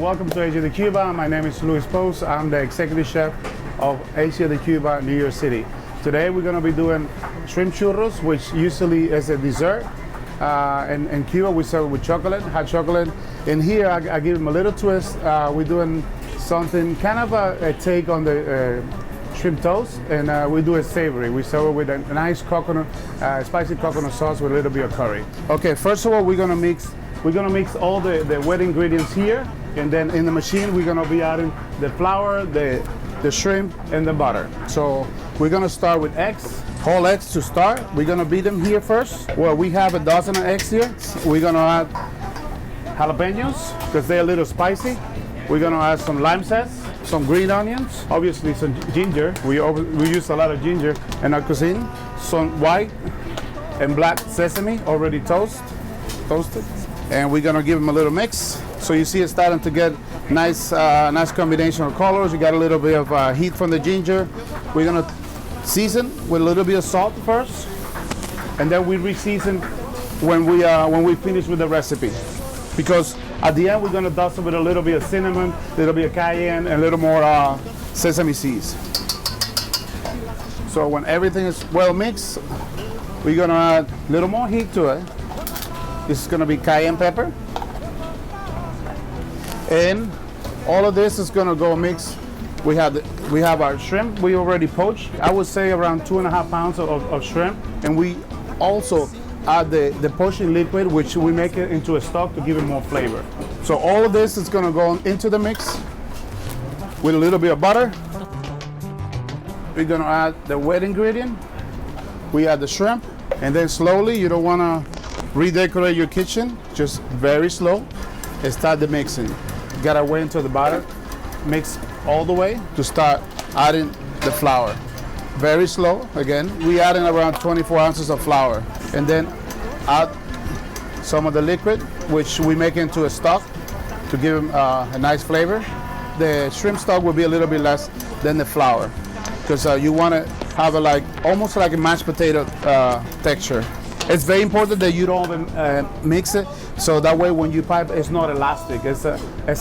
Welcome to Asia de Cuba. My name is Luis Pose. I'm the executive chef of Asia de Cuba, New York City. Today we're going to be doing shrimp churros, which usually is a dessert. In Cuba we serve it with chocolate, hot chocolate. In here I give them a little twist. We're doing something kind of a take on the shrimp toast, and we do it savory. We serve it with a nice coconut, spicy coconut sauce with a little bit of curry. Okay, first of all we're gonna mix all the wet ingredients here, and then in the machine we're gonna be adding the flour, the shrimp, and the butter. So we're gonna start with eggs, whole eggs to start. We're gonna beat them here first. Well, we have a dozen of eggs here. We're gonna add jalapenos because they're a little spicy. We're gonna add some lime zest, some green onions, obviously some ginger. We use a lot of ginger in our cuisine. Some white and black sesame already toasted. And we're gonna give them a little mix. So you see it's starting to get nice combination of colors. You got a little bit of heat from the ginger. We're gonna season with a little bit of salt first, and then we re-season when we finish with the recipe. Because at the end we're gonna dust it with a little bit of cinnamon, a little bit of cayenne, and a little more sesame seeds. So when everything is well mixed, we're gonna add a little more heat to it. This is gonna be cayenne pepper. And all of this is gonna go mix. We have our shrimp we already poached. I would say around 2.5 pounds of shrimp. And we also add the poaching liquid, which we make it into a stock to give it more flavor. So all of this is gonna go into the mix with a little bit of butter. We're gonna add the wet ingredient. We add the shrimp, and then slowly, you don't wanna redecorate your kitchen, just very slow, and start the mixing. You gotta wait until the butter mix all the way to start adding the flour. Very slow. Again, we adding around 24 ounces of flour, and then add some of the liquid, which we make into a stock to give them a nice flavor. The shrimp stock will be a little bit less than the flour, because you want to have almost like a mashed potato texture. It's very important that you don't mix it, so that way when you pipe, it's not elastic. It's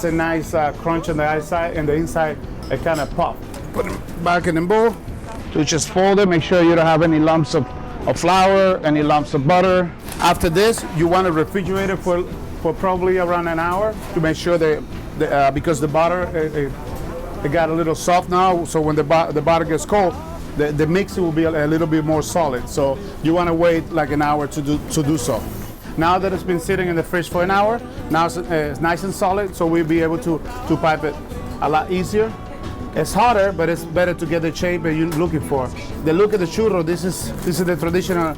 a nice crunch on the outside, and the inside it kind of pop. Put it back in the bowl. So just fold it. Make sure you don't have any lumps of flour, any lumps of butter. After this, you want to refrigerate it for probably around an hour to make sure that because the butter it got a little soft now. So when the butter gets cold, the mix will be a little bit more solid. So you want to wait like an hour to do so. Now that it's been sitting in the fridge for an hour, now it's nice and solid, so we'll be able to pipe it a lot easier. It's harder, but it's better to get the shape that you're looking for. The look of the churro, this is the traditional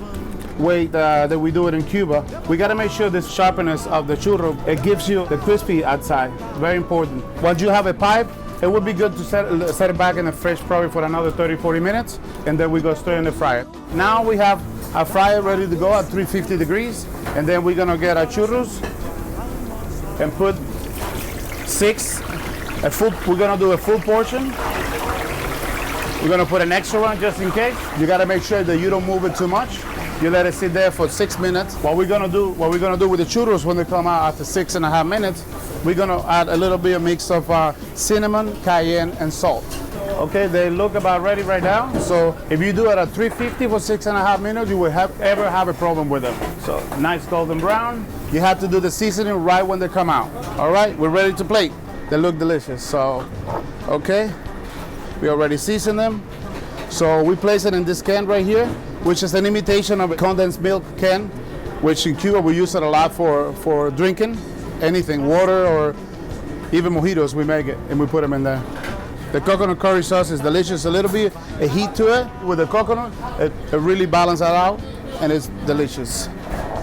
way that we do it in Cuba. We got to make sure the sharpness of the churro, it gives you the crispy outside. Very important. Once you have a pipe, it would be good to set it back in the fridge probably for another 30-40 minutes, and then we go straight in the fryer. Now we have our fryer ready to go at 350 degrees, and then we're gonna get our churros and put we're gonna do a full portion. We're gonna put an extra one just in case. You gotta make sure that you don't move it too much. You let it sit there for 6 minutes. What we're gonna do with the churros when they come out after 6.5 minutes, we're gonna add a little bit of mix of cinnamon, cayenne, and salt. Okay, they look about ready right now. So if you do it at 350 for 6.5 minutes, you will ever have a problem with them. So nice golden brown. You have to do the seasoning right when they come out. All right, we're ready to plate. They look delicious. So, okay, we already seasoned them. So we place it in this can right here, which is an imitation of a condensed milk can, which in Cuba we use it a lot for drinking. Anything, water or even mojitos, we make it and we put them in there. The coconut curry sauce is delicious. A little bit of heat to it with the coconut. It really balances that out, and it's delicious.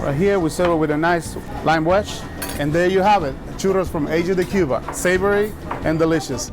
Right here, we serve it with a nice lime wedge, and there you have it. Churros from Asia de Cuba. Savory and delicious.